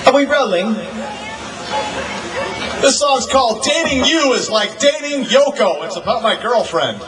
Are we rolling? This song's called Dating You Is Like Dating Yoko. It's about my girlfriend.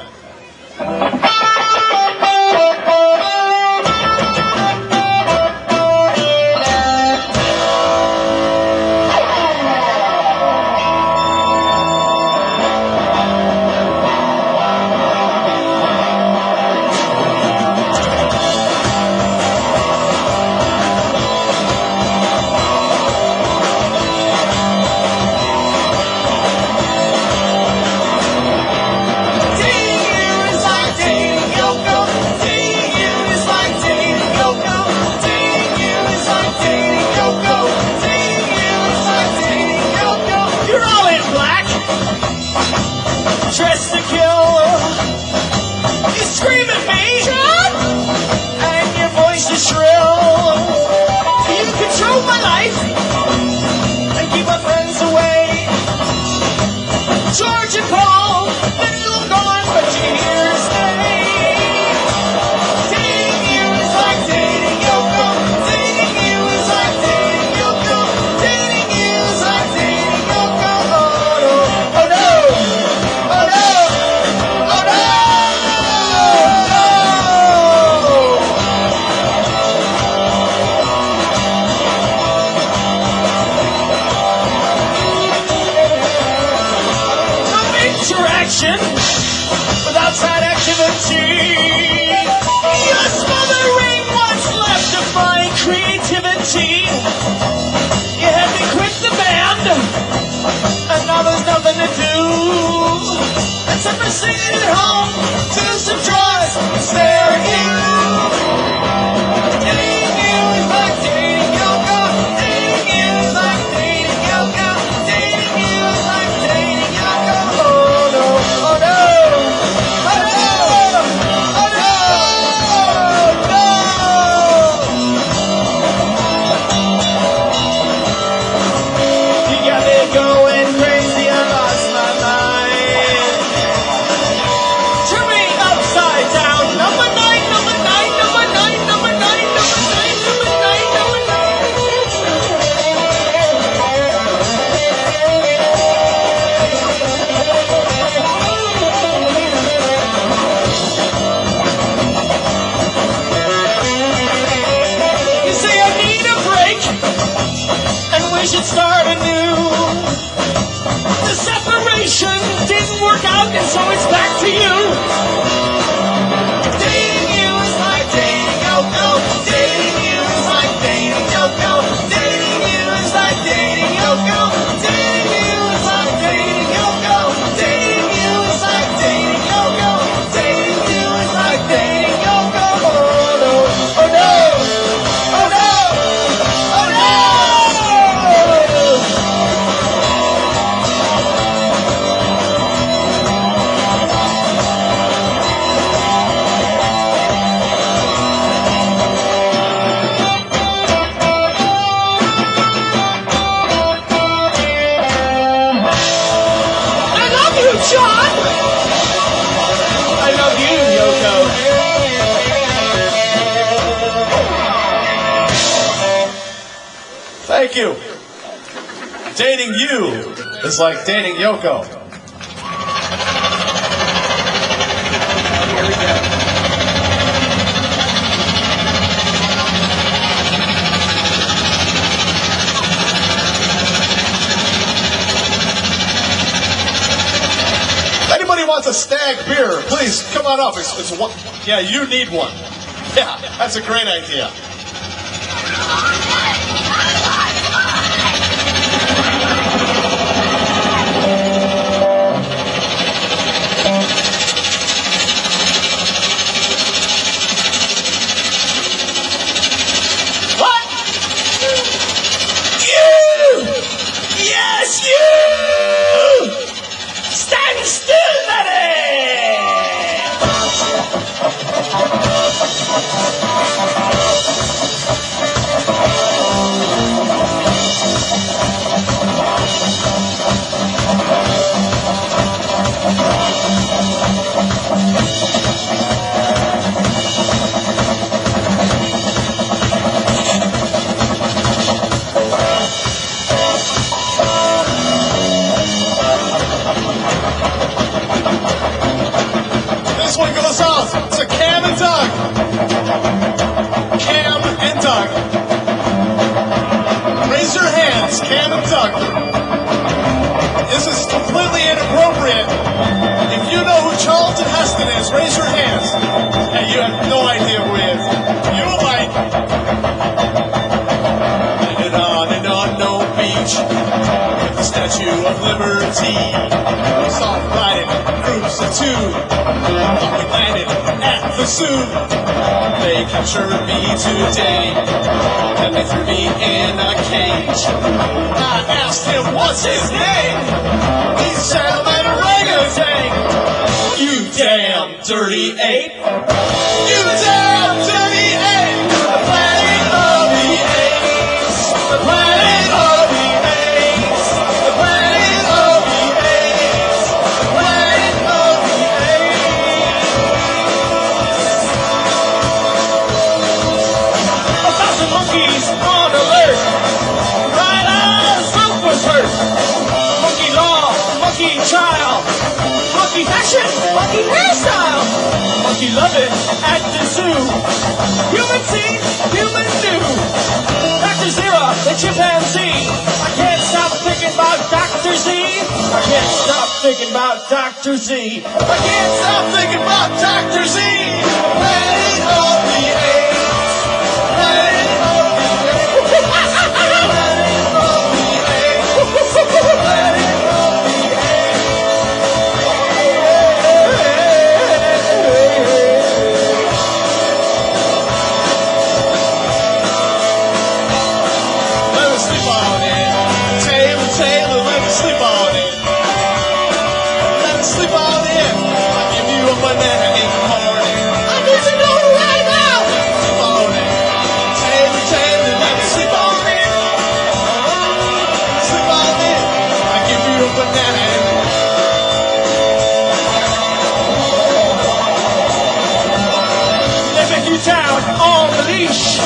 Dressed to kill, you scream at me, John, and your voice is shrill. You control my life and keep my friends away. George and Paul, they're all gone, but you're here to stay. Dating you is like dating Yoko. Dating you is like dating Yoko. Dating you is like dating Yoko. Oh no, oh no. With outside activity, you're smothering what's left of my creativity. You had me quit the band, and now there's nothing to do except for singing at home to some drawers and stare at you. Dating you is like dating Yoko. Dating you is like dating Yoko. Dating you is like dating Yoko. Oh no, oh no. Should start anew. The separation didn't work out, and so it's back to you. Dating you is like dating Yoko. Dating you is like dating Yoko. Dating you is like dating Yoko. Dating you is like dating Yoko. Dating you is like dating Yoko. Dating you is like dating Yoko. Oh no, oh no, oh no, oh no. John! I love you, Yoko. Thank you. Dating you is like dating Yoko. Here we go. Wants a stag beer, please come on up. It's one. Yeah, you need one. Yeah, that's a great idea. What? You! Yes, you! Stand still, Denny! Doug. Raise your hands, Cam and Doug. This is completely inappropriate. If you know who Charlton Heston is, raise your hands. Hey, you have no idea who he is. You might. And on no beach, with the Statue of Liberty, soft riding groups of two, thought we landed at the zoo. They captured me today, and they threw me in a cage. I asked him what's his name. He said I'm an orangutan. You damn dirty ape. You damn dirty ape. The planet of the apes. The planet of the apes. The planet of the apes. The planet of the apes. 1,000 monkeys on alert. Right as Trump was hurt. Monkey law, monkey trial. Monkey fashion, monkey hairstyle. Monkey loving at the zoo. Human seen, human new. Dr. Zero, the chimpanzee. I can't stop thinking about Dr. Z. I can't stop thinking about Dr. Z. I can't stop thinking about Dr. Z. Planet of the apes. Planet of the apes. Planet of the apes. Planet of the apes. Let me sleep on it. Taylor, Taylor, let me sleep on it. Let me sleep on it. I'll give you a banana in the morning. I need to know right now. Sleep on it. Taylor, Taylor, let me sleep on it. Sleep on it. I'll give you a banana in the morning. Living you down on the leash.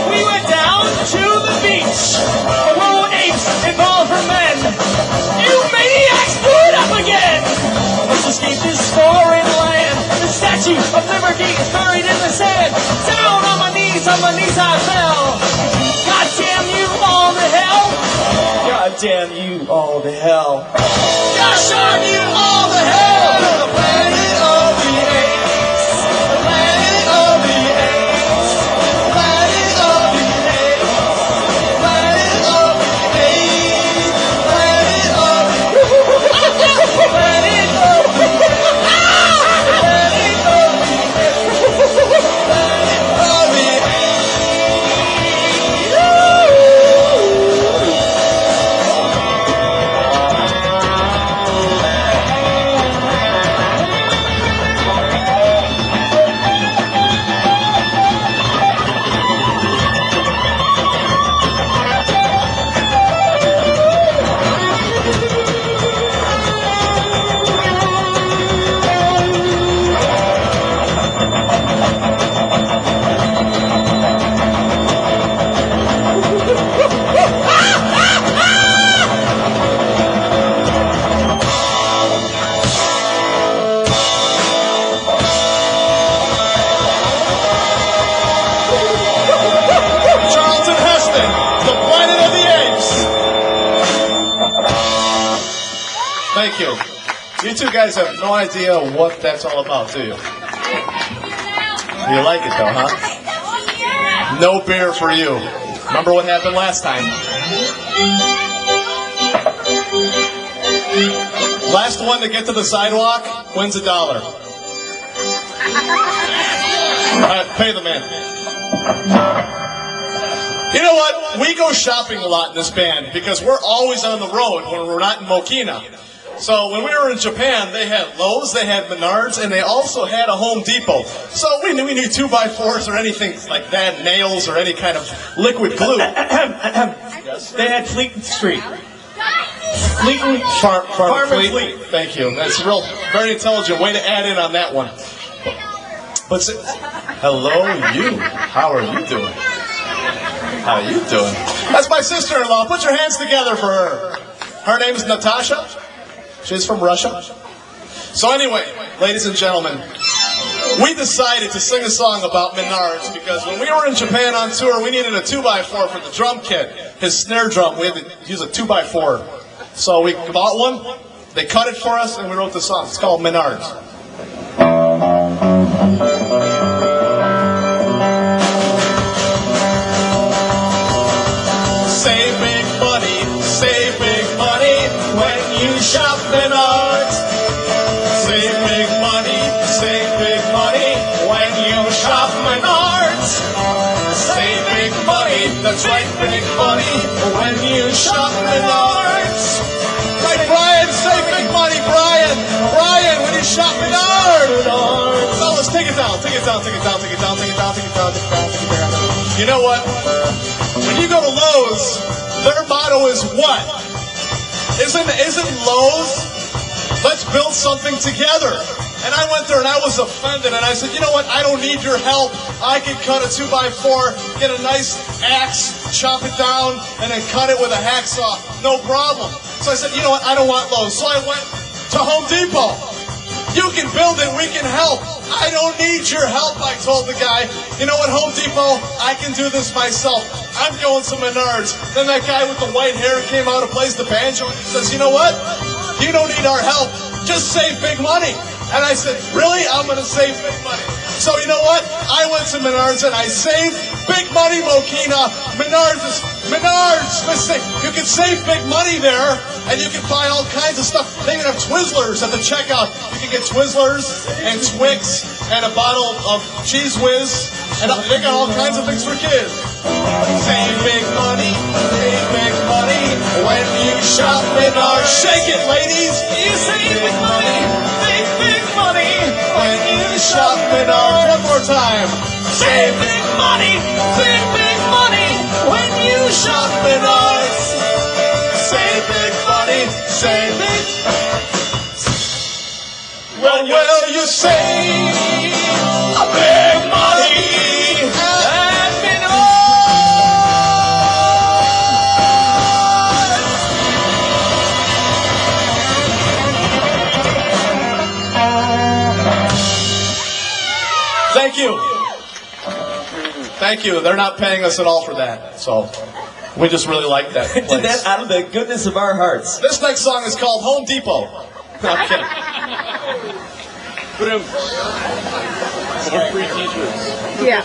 We went down to the beach. A row of apes evolved from men. You maniacs blew it up again. Let's escape this foreign land. The Statue of Liberty is buried in the sand. Down on my knees I fell. God damn you all to hell. God damn you all to hell. Gosh darn you all to hell. The planet of the apes. The planet of the apes. The planet of the apes. The planet of the apes. The planet of the apes. The planet of the apes. Charlton Heston, the planet of the apes. Thank you. You two guys have no idea what that's all about, do you? You like it though, huh? No beer for you. Remember what happened last time? Last one to get to the sidewalk wins $1. All right, pay the man. You know what? We go shopping a lot in this band because we're always on the road when we're not in Mokina. So when we were in Japan, they had Lowe's, they had Menards, and they also had a Home Depot. So we knew 2x4s or anything like that, nails or any kind of liquid glue. They had Fleet Street. Fleet Farm and Fleet. Thank you. That's a real, very intelligent way to add in on that one. But hello, you. How are you doing? How are you doing? That's my sister-in-law. Put your hands together for her. Her name is Natasha. She's from Russia. So anyway, ladies and gentlemen, We decided to sing a song about Menards because when we were in Japan on tour, we needed a 2x4 for the drum kit. His snare drum, we had to use a 2x4. So we bought one, they cut it for us, and we wrote the song. It's called Menards. Save big money when you shop Menards. Save big money when you shop Menards. Save big money, that's right, big money when you shop Menards. Right, Brian, save big money, Brian, when you shop Menards. Fellas, take it down. You know what? When you go to Lowe's, their motto is what? Isn't Lowe's? Let's build something together. And I went there and I was offended and I said, you know what, I don't need your help. I can cut a 2x4, get a nice axe, chop it down, and then cut it with a hacksaw. No problem. So I said, you know what, I don't want Lowe's. So I went to Home Depot. You can build it, we can help. I don't need your help, I told the guy. You know what, Home Depot, I can do this myself. I'm going to Menards. Then that guy with the white hair came out and plays the banjo and he says, you know what, you don't need our help. Just save big money. And I said, really? I'm going to save big money. So you know what? I went to Menards and I saved big money, Mokina. Menards. Listen, you can save big money there and you can buy all kinds of stuff. They even have Twizzlers at the checkout. You can get Twizzlers and Twix and a bottle of Cheese Whiz. And they got all kinds of things for kids. Save big money when you shop Menards. Shake it, ladies. You save big money. When you shop Menards. One more time. Save big money when you shop Menards. Save big money, Well, you save big money at Thank you. They're not paying us at all for that, so we just really like that place. Did that out of the goodness of our hearts. This next song is called Home Depot. No, I'm kidding. Free t-shirts. Yeah.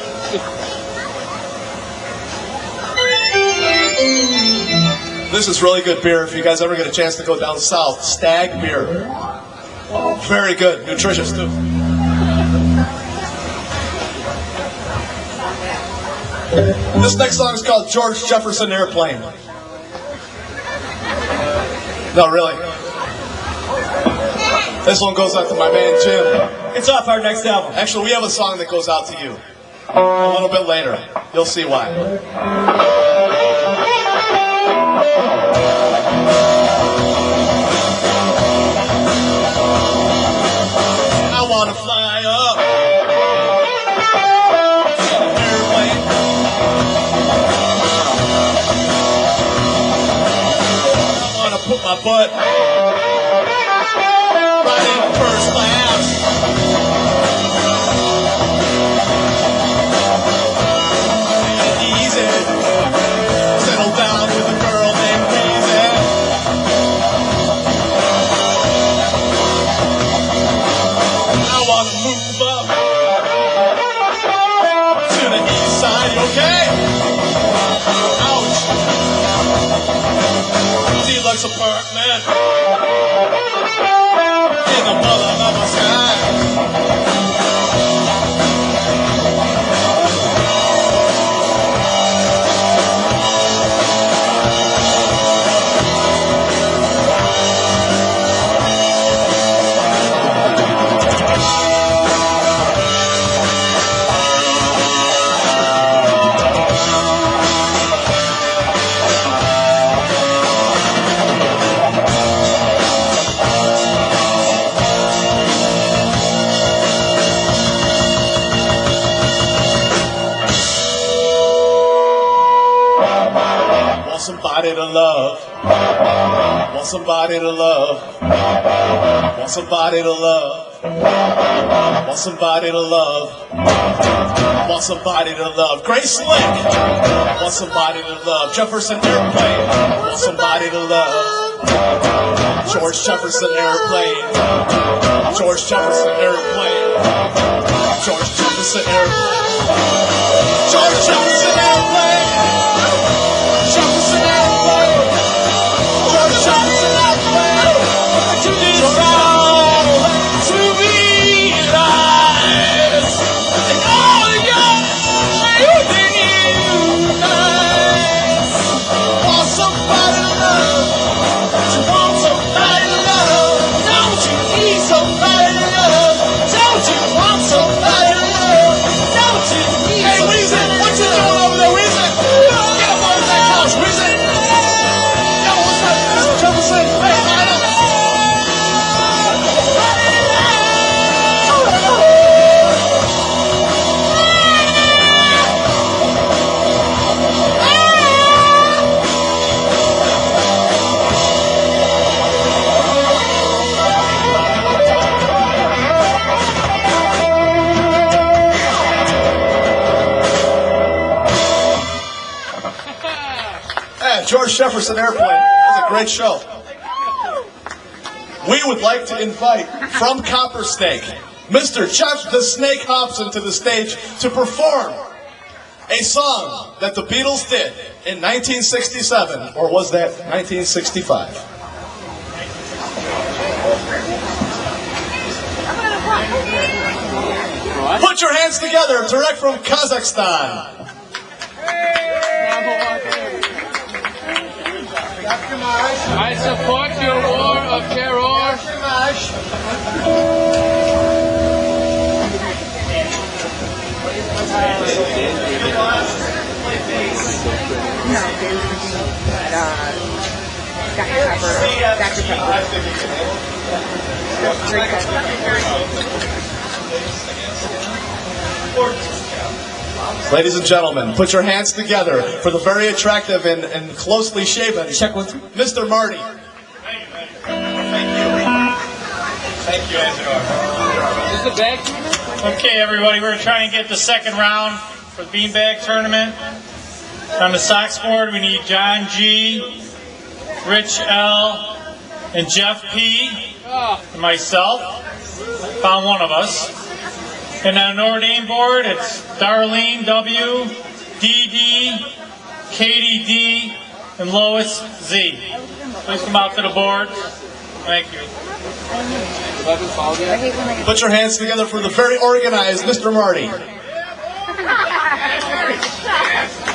This is really good beer. If you guys ever get a chance to go down south, Stag beer. Very good, nutritious too. This next song is called George Jefferson Airplane. No, really. This one goes out to my man Jim. It's off our next album. Actually, we have a song that goes out to you. A little bit later. You'll see why. I wanna fly up. Put my butt right in first class. Easy. Settle down with a girl named Easy. I want to move up to the east side, okay? Ouch. Deluxe apartment in the mother of the sky. Somebody to love. Want somebody to love. Want somebody to love. Want somebody to love. Want somebody to love. Grace Slick. Want somebody to love. Jefferson Airplane. Want somebody to love. George Jefferson Airplane. George Jefferson Airplane. George Jefferson Airplane. George Jefferson Airplane. Jefferson Airplane. George Jefferson Airplane. To this song, to be lies, and all youth in you nice. Want somebody to love. You want somebody to love, don't you need somebody to love, don't you want somebody to love, don't you need Hey, somebody Weezy, to what you love. doing over there, Weezy? Get up on that couch, Weezy. Yo, what's up? Mr. Jefferson, hey, Ida. Yeah, George Jefferson Airplane. That was a great show. We would like to invite, from Copper Snake, Mr. Jeff the Snake Hobson to the stage to perform a song that the Beatles did in 1967, or was that 1965? Put your hands together, direct from Kazakhstan. I support your war of terror. Ladies and gentlemen, put your hands together for the very attractive and closely shaven Mr. Marty. Thank you, Angelo. Is the bag? Okay, everybody, we're trying to get the second round for the beanbag tournament. On the Sox board, we need John G, Rich L, and Jeff P, and myself. Found one of us. And on the Notre Dame board, it's Darlene W, DD, Katie D, and Lois Z. Please come out to the board. Thank you. Put your hands together for the very organized Mr. Marty.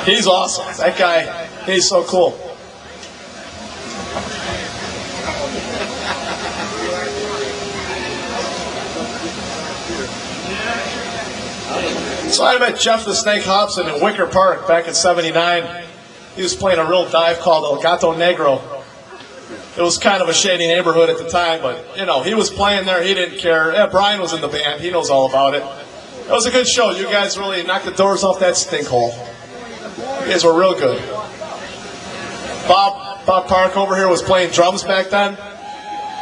He's awesome. That guy, he's so cool. So I met Jeff the Snake Hobson in Wicker Park back in '79. He was playing a real dive called El Gato Negro. It was kind of a shady neighborhood at the time, but, you know, he was playing there. He didn't care. Yeah, Brian was in the band. He knows all about it. It was a good show. You guys really knocked the doors off that stink hole. You guys were real good. Bob Park over here was playing drums back then,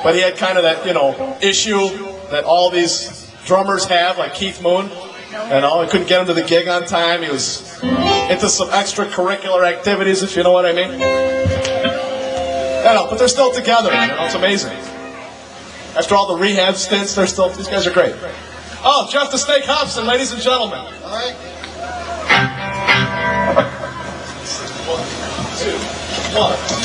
but he had kind of that, you know, issue that all these drummers have, like Keith Moon. And all, he couldn't get him to the gig on time. He was into some extracurricular activities, if you know what I mean. I know, but they're still together. You know, it's amazing. After all the rehab stints, these guys are great. Oh, Jeff the Snake Hobson, ladies and gentlemen. All right. 1, 2.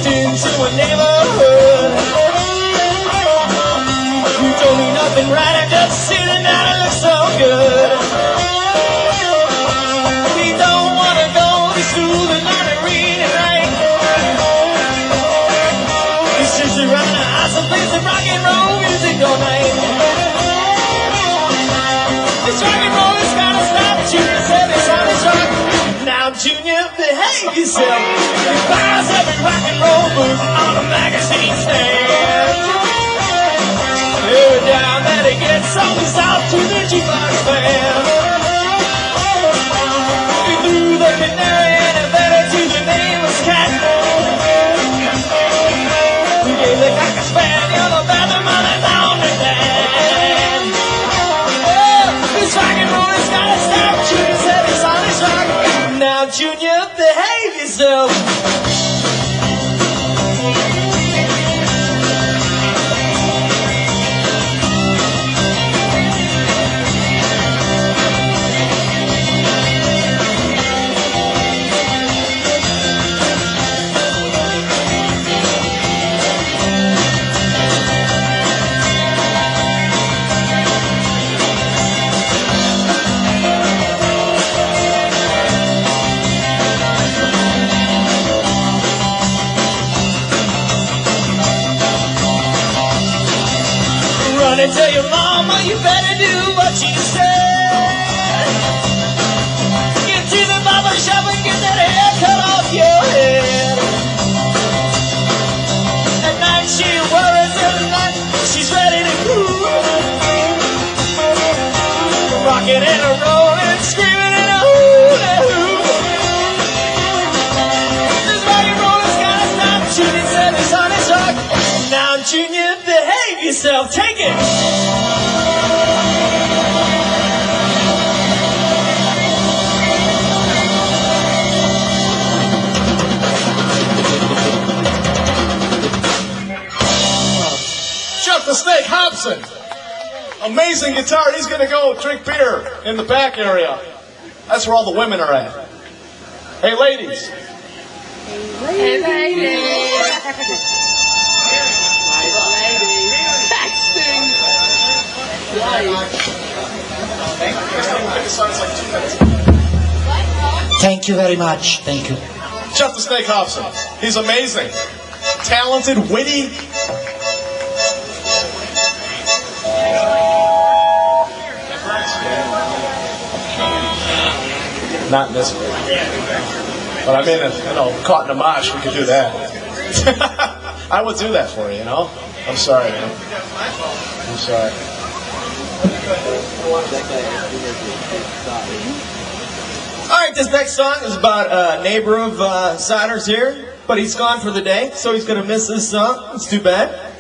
Into a neighborhood. You told me nothing right, I'm just sitting down and look so good. We don't want to go to school and learn to read and write. It's just a running a house and play some rock and roll music all night. This rock and roll has got to stop. Junior said it's on his rock. Now, Junior, behave yourself. You buys every rock and roll book on a magazine stand. Every time that he gets something out to the jukebox fan. He threw the canary in a better gonna tell your mama you better do what she said. Get to the barber shop and get that hair cut off your head. At night she worries in the night, she's ready to groove. Rocking and a rolling, screaming and a hula hoop. This rock and roll has gotta stop. Junior said it's on his rock. Now Junior, behave yourself, take it. Jeff the Snake Hobson. Amazing guitar. He's going to go drink beer in the back area. That's where all the women are at. Hey, ladies. Hey, lady. Nice lady. Texting. Thank you very much. Thank you. Jeff the Snake Hobson. He's amazing. Talented, witty. Not in this one. But I mean, caught in a mosh, we could do that. I would do that for you, you know? I'm sorry, man. I'm sorry. All right, this next song is about a neighbor of Sider's here, but he's gone for the day, so he's going to miss this song. It's too bad.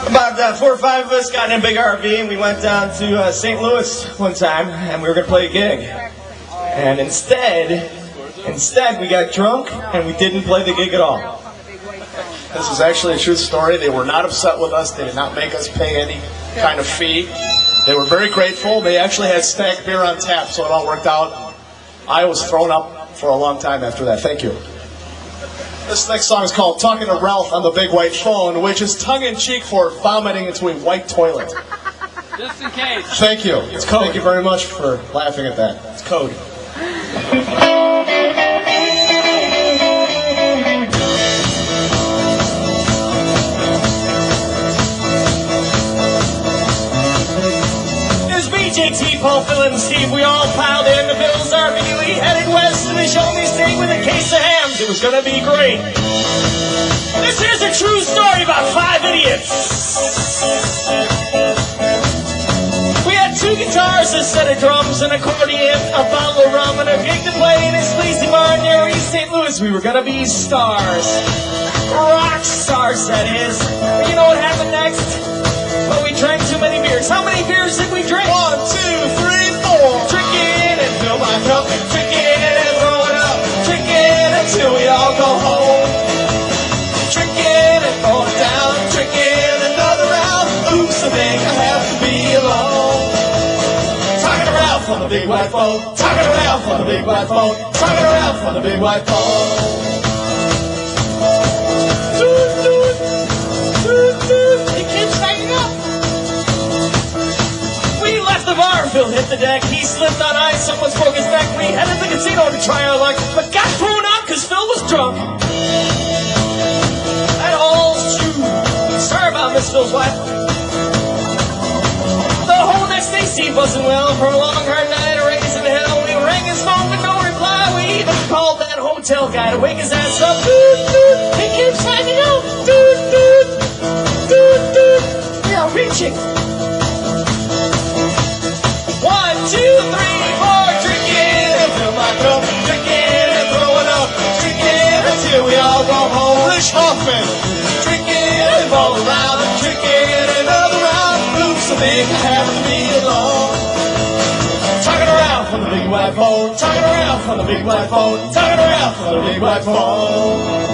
About 4 or 5 of us got in a big RV, and we went down to St. Louis one time, and we were going to play a gig. And instead, we got drunk, and we didn't play the gig at all. This is actually a true story. They were not upset with us. They did not make us pay any kind of fee. They were very grateful. They actually had Stag beer on tap, so it all worked out. I was thrown up for a long time after that. Thank you. This next song is called Talking to Ralph on the Big White Phone, which is tongue-in-cheek for vomiting into a white toilet. Just in case. Thank you. It's code. Thank you very much for laughing at that. It's code. JT, Paul, Phil, and Steve, we all piled in the Bill's RV. We headed west to the Show-Me State with a case of hams. It was gonna be great. This is a true story about 5 idiots. We had 2 guitars, a set of drums, an accordion, a bottle of rum, and a gig to play in a sleazy bar near East St. Louis. We were gonna be stars. Rock stars, that is. But you know what happened next? Well, we drank too many beers. How many beers did we drink? 1, 2, 3, 4. Drink it and fill my cup. Drink it and throw it up. Drink it until we all go home. Drink it and throw it down. Drink it another round. Oops, I think I have to be alone. Talking to Ralph on the big white phone. Talking to Ralph on the big white phone. Talking to Ralph on the big white phone. He keeps hanging up. We left the bar, Phil hit the deck. He slipped on ice, someone broke his neck. We headed to the casino to try our luck, but got thrown out because Phil was drunk. That all's true. Sorry about Miss Phil's wife. The whole next day Steve wasn't well. For a long hard night, raising hell. We rang his phone with no reply. We even called that hotel guy to wake his ass up. He keeps hanging out. We are reaching. 1, 2, 3, 4. Drink it and fill my cup. Drink it and throw it up. Drink it until we all go home. Rich Hoffman. Drink it and roll around. Drink it another round. Oops, I think I have to be alone. Talking around from the big white phone. Talking around from the big white phone. Talking around from the big white phone.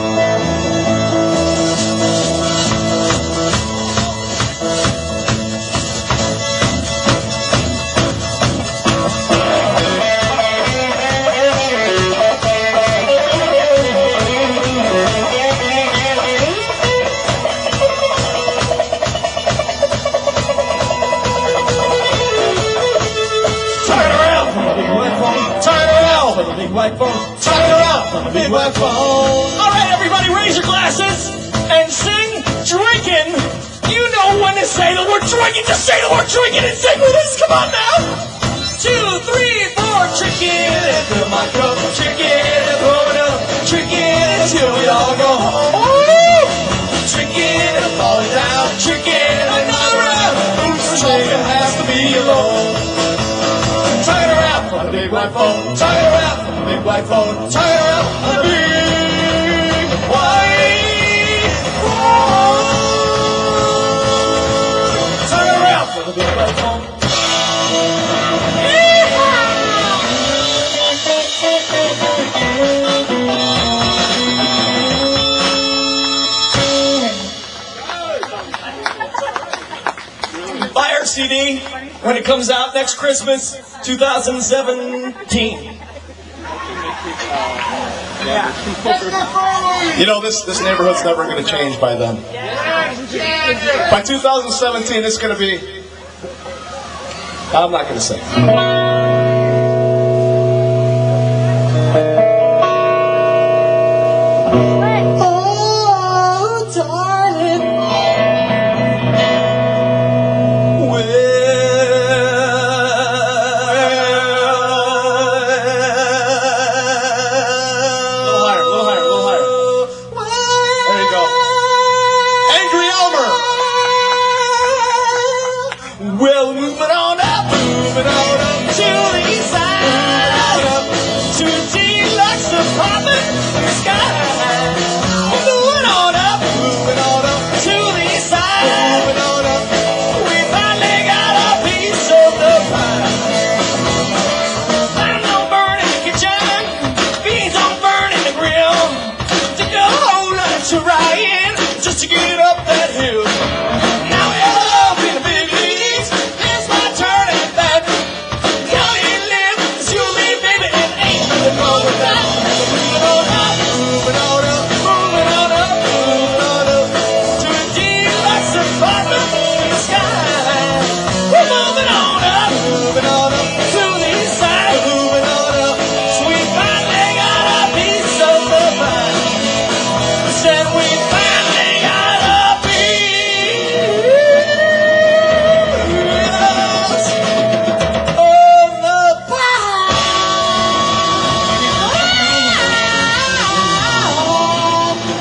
White phone, turn around on the big white phone. All right, everybody, raise your glasses and sing drinking. You know when to say the drinking, just say the word drinking and sing with us. Come on now. 2, 3, 4, drinking. Fill my cup, drinking. Pour it up, drinking until we all go home. Drinking and falling down, drinking another round. Who's drinking has to be alone. Turn it around on the big white phone. Turn it around on the big white phone. Turn it around on the big white phone. Turn it around on the big white phone. Buy our CD when it comes out next Christmas, 2017. You know, this neighborhood's never going to change by then. By 2017, it's going to be... I'm not going to say. Oh, darling. Well, moving on up to the east side, up to a deluxe apartment in the sky. Moving on up to the east side, moving on up. We finally got a piece of the pie. Fire don't burn in the kitchen, beans don't burn in the grill. Took a whole lunch of Ryan just to get up that hill. Now we're up in the big leagues. It's my turn at bat. Now you live, it's you leave, baby, and ain't nothing wrong with that. Moving on up, moving on up, moving on up, moving on up to a deluxe apartment in the sky. We're moving on up to the east side, moving on up. So we finally got a piece of the pie. We said we finally got a piece of the pie.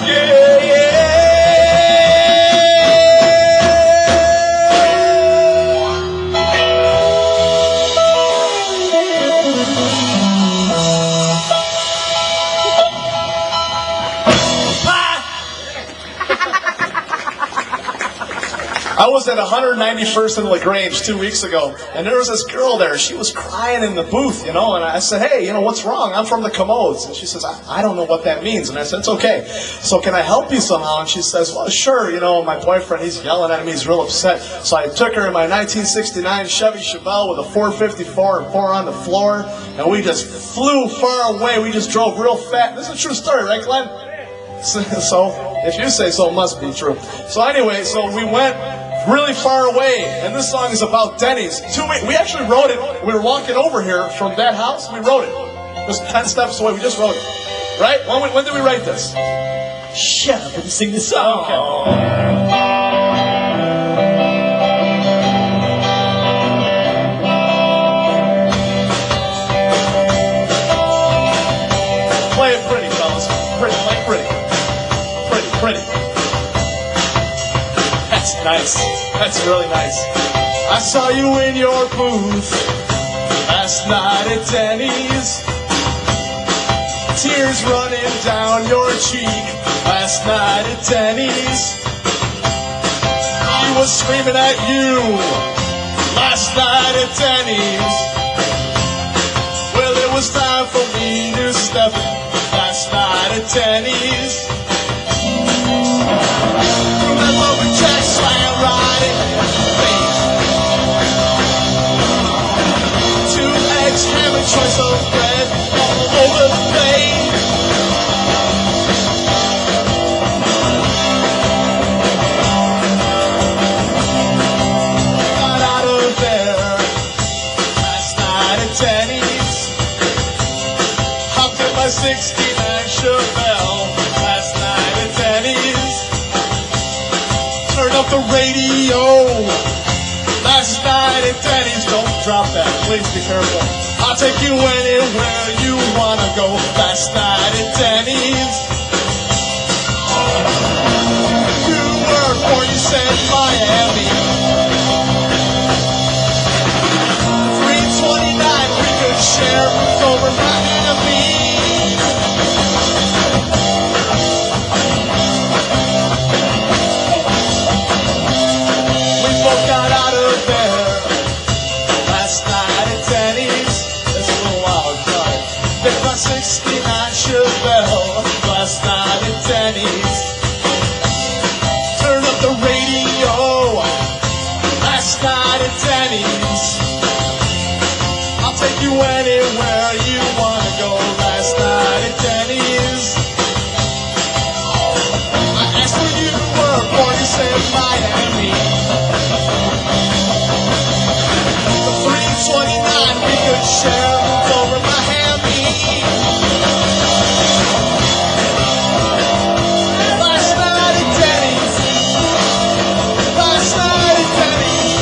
Yeah, yeah. Pie. I was at 191st and LaGrange 2 weeks ago, and there was this girl there. She was crying in the booth, and I said, hey, what's wrong? I'm from the Commodes. And she says, I don't know what that means. And I said, it's okay. So can I help you somehow? And she says, well, sure. My boyfriend, he's yelling at me. He's real upset. So I took her in my 1969 Chevy Chevelle with a 454 and pour her on the floor, and we just flew far away. We just drove real fast. This is a true story, right, Glenn? So, if you say so, it must be true. So anyway, so we went really far away, and this song is about Denny's. We actually wrote it. We were walking over here from that house. We wrote it. It was 10 steps away. We just wrote it. Right? When did we write this? Shut up and sing the song. Play it pretty, fellas. Pretty, play it pretty. Pretty. That's nice. That's really nice. I saw you in your booth last night at Denny's. Tears running down your cheek last night at Denny's. He was screaming at you last night at Denny's. Well, it was time for me to step in last night at Denny's. Remember when Jack slammed right in your face? 2 eggs, ham, and choice of bread all over the plate. Got out of there last night at Denny's. Hopped in my 69 Chevelle last night at Denny's. Turned up the radio Last night at Denny's, don't drop that, please be careful. I'll take you anywhere you wanna go. Last night at Denny's. You were born, you said Miami. 329, we could share rooms over Miami. We both got out of there last night at Denny's. It's a little wild card. They brought 69 Chevelle last night at Denny's. Turn up the radio last night at Denny's. I'll take you anywhere you wanna go last night at Denny's. I asked where you were born, you said Miami. 329, we could share rooms over Miami. Last night at Denny's. Last night at Denny's.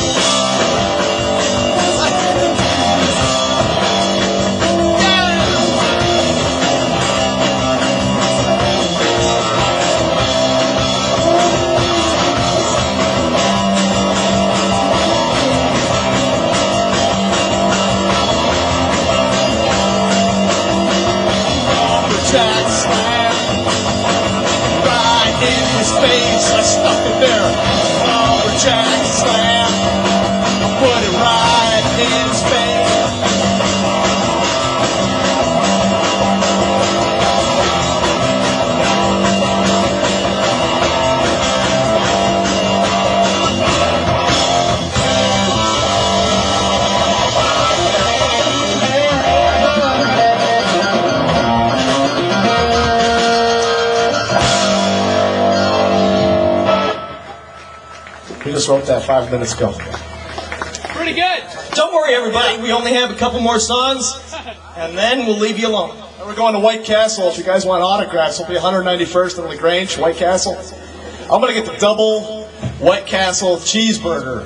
Jack slam right in his face. I stuck it there. Jack slam. I put it right in his face. We just wrote that 5 minutes ago. Pretty good. Don't worry, everybody. We only have a couple more songs, and then we'll leave you alone. And we're going to White Castle. If you guys want autographs, it'll be 191st and LaGrange, White Castle. I'm going to get the double White Castle cheeseburger.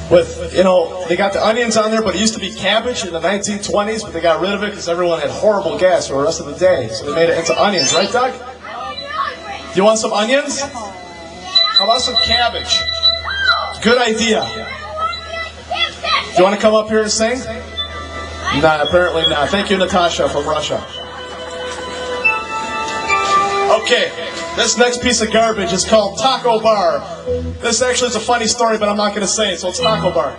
With, you know, they got the onions on there, but it used to be cabbage in the 1920s, but they got rid of it because everyone had horrible gas for the rest of the day. So they made it into onions, right, Doug? Do you want some onions? How about some cabbage? Good idea. Do you want to come up here and sing? No, apparently not. Thank you, Natasha from Russia. Okay, this next piece of garbage is called Taco Bar. This actually is a funny story, but I'm not going to say it, so it's Taco Bar.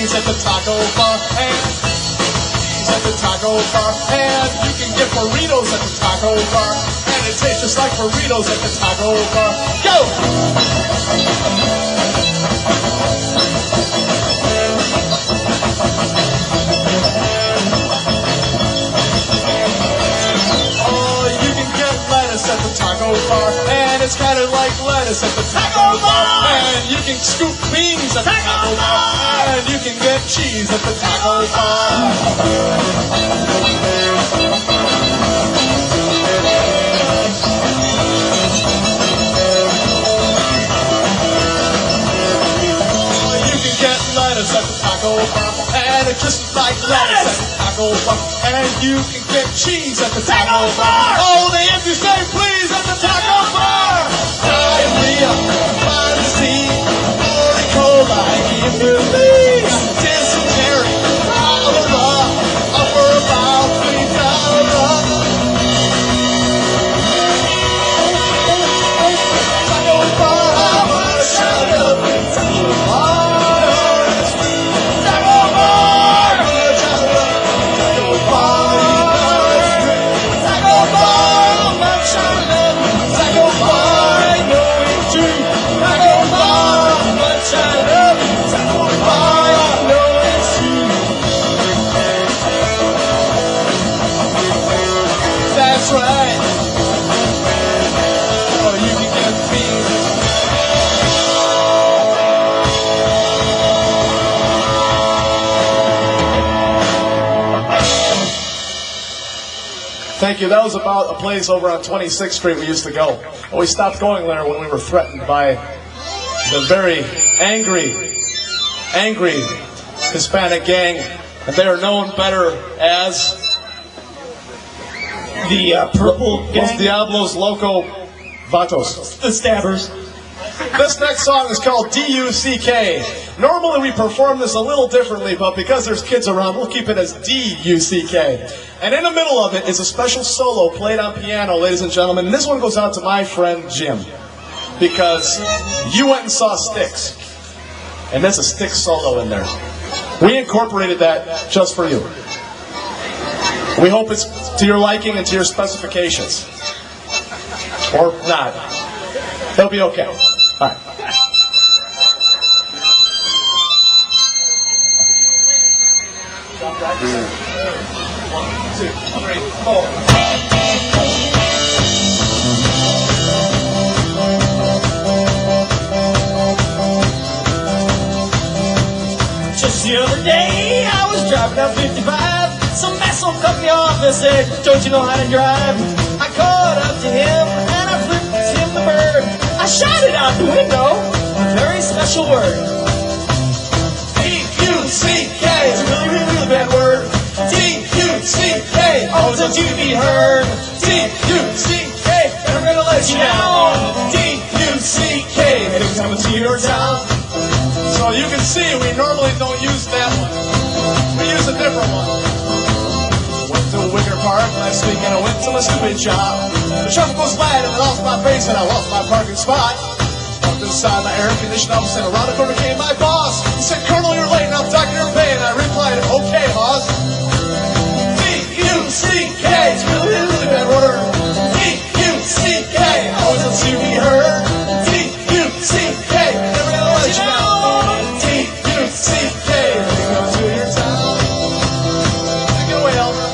At the taco bar, and cheese at the taco bar, and you can get burritos at the taco bar, and it tastes just like burritos at the taco bar. Go! Oh, you can get lettuce at the taco bar, and it's kind of like lettuce at the taco bar, and you can scoop beans at the taco bar. And you can get cheese at the taco bar. You can get lettuce at the taco bar, and it just like lettuce at the taco bar. And you can get cheese at the taco bar. Oh, the if you say please at the taco bar. Diarrhea, vitamin C, E. coli, please, dysentery, cholera, upper bowel, cholera. Taco bar, I wanna shut up. Taco bar, taco bar, taco bar, taco bar. you. That was about a place over on 26th Street we used to go. And we stopped going there when we were threatened by the very angry Hispanic gang. And they are known better as The Purple Los Gang. Diablos Loco Vatos. The Stabbers. This next song is called D-U-C-K. Normally we perform this a little differently, but because there's kids around, we'll keep it as D-U-C-K. And in the middle of it is a special solo played on piano, ladies and gentlemen. And this one goes out to my friend Jim, because you went and saw Styx. And there's a Styx solo in there. We incorporated that just for you. We hope it's to your liking and to your specifications. Or not. It'll be okay. All right. One, two, three, four. Just the other day, I was driving down 55. Some asshole cut me off and said, "Don't you know how to drive?" I caught up to him and I flipped him the bird. I shouted out the window a very special word. D-U-C-K is a really, really, really bad word. D-U-C-K, always until you be heard. D-U-C-K, and I'm gonna let you down. D-U-C-K, and it's coming to your town. So you can see we normally don't use that one. We use a different one. Went to Wicker Park last week and I went to my stupid job. The traffic was bad and I lost my face and I lost my parking spot. Walked inside my air conditioned office and around the corner came my boss. He said, "Colonel, you're late and I'm docking your pay." And I replied, "Okay, boss." D-U-C-K, it's really, really bad word. D-U-C-K, always until you be heard. D-U-C-K, never gonna let you down. D-U-C-K, we go to your town. Take it away, Elmer.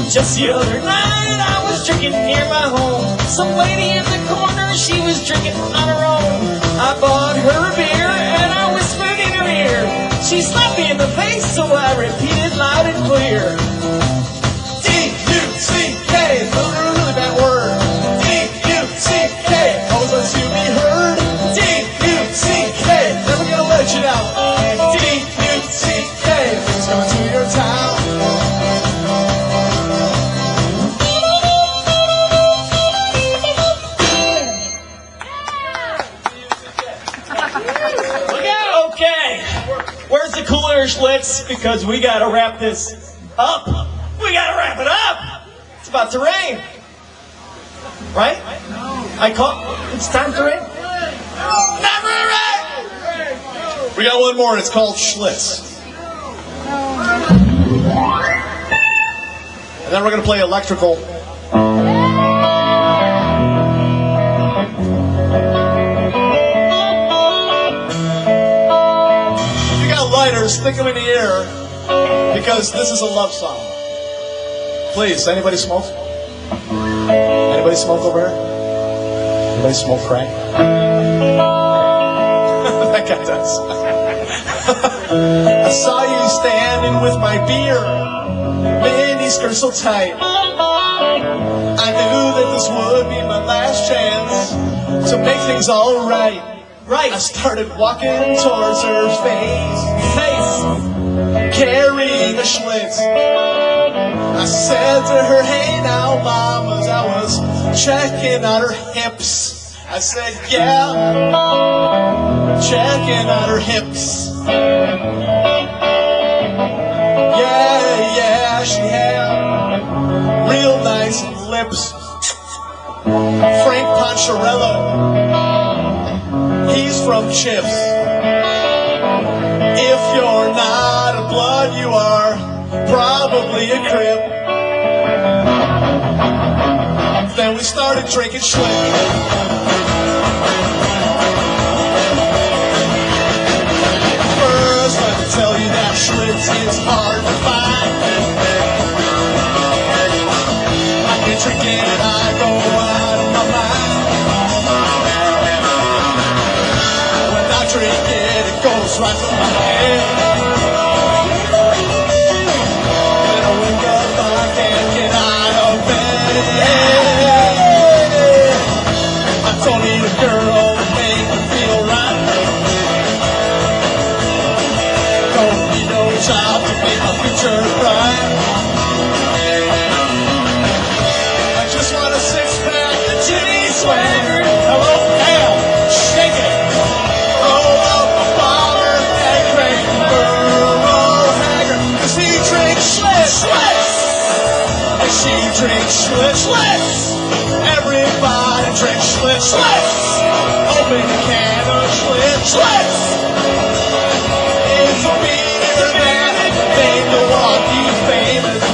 Just the other night, I was drinking near my home. Some lady in the corner, she was drinking on her own. I bought her a beer and I whispered in her ear. She slapped me in the face, so I repeated loud and clear. D-U-C-K, it's a really, really bad word. D-U-C-K, always lets you be heard. D-U-C-K, never gonna let you down. D-U-C-K, things coming to your town. Where's the cooler, Schlitz? Because we gotta wrap this up. We gotta wrap it up. It's about to rain. Right? It's time to rain. Never rain! We got one more, and it's called Schlitz. And then we're going to play electrical. If you got lighters, stick them in the air, because this is a love song. Please, anybody smoke? Anybody smoke over here? Anybody smoke crack? That guy does. I saw you standing with my beer, mini skirt so tight. I knew that this would be my last chance to make things all right. Right. I started walking towards her face, carrying a Schlitz. I said to her, "Hey now, mamas," I was checking out her hips. I said, "Yeah, checking out her hips." Yeah, she had lips. Frank Poncherello. He's from Chips. If you're not a blood, you are probably a Crip. Then we started drinking Schlitz. First, let me tell you that Schlitz is hard to find. I get drinking and I go out of my mind. When I drink it goes right to my head. Then I wake up, I can't get out of bed. I don't need a girl to make me feel right. Don't need no job to make my future bright. I just want a six-pack of Jimmy Swagger. Hello, Al, shake it. Roll up a bomber and crank Burrow Haggard. 'Cause he drinks Schlitz, and she drinks Schlitz. Everybody drinks Schlitz. Open a can of Schlitz. It's a beer that made Milwaukee famous.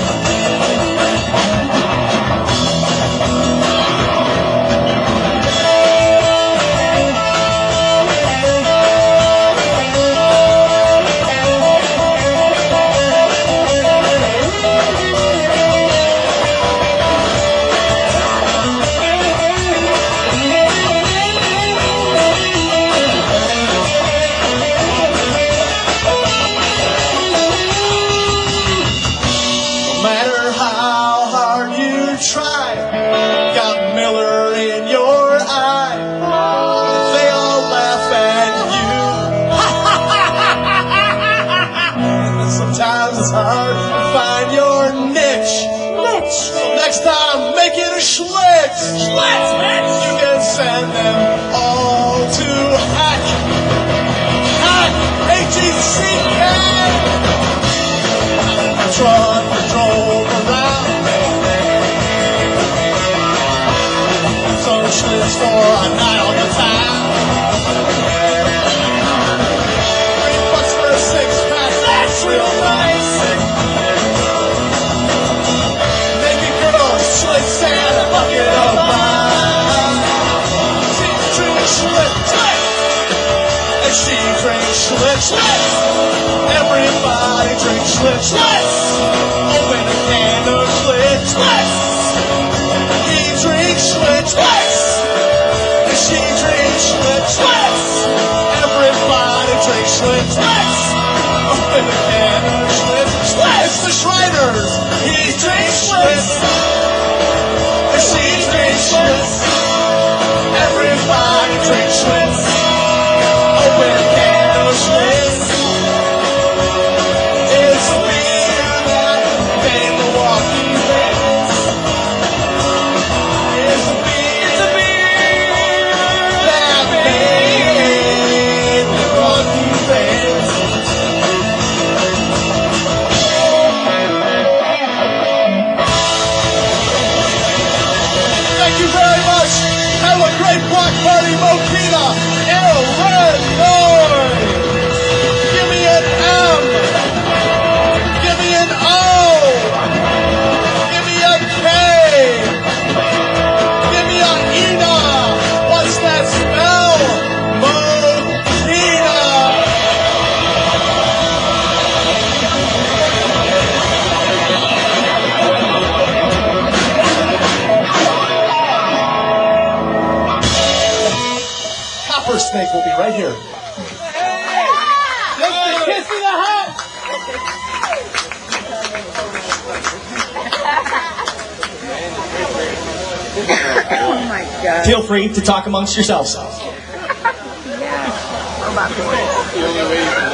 Schlitz, man! You can send them all to Hack, H-E-C-K. The truck we drove around. Some Schlitz for a night on the town. $3 for a six-pack, that's real nice. Schlitz and a bucket of wine. She drinks Schlitz, and she drinks Schlitz. Everybody drinks Schlitz. Open a can of Schlitz. He drinks Schlitz, and she drinks Schlitz. Everybody drinks Schlitz. Open a can of Schlitz. It's the Shriners. He drinks Schlitz. She drinks Schlitz. Everybody drinks Schlitz. Open a can of Schlitz. It's a beer that made Milwaukee famous. It's a beer that made Milwaukee famous. Thank you very much. Have a great block party, Mokina, Illinois. Give me an M. Give me an O. Give me a K. Give me a Ina. What's that spell? Mokina. Snake will be right here. That's the kiss of the house! Oh my God. Feel free to talk amongst yourselves. Yeah. How about this?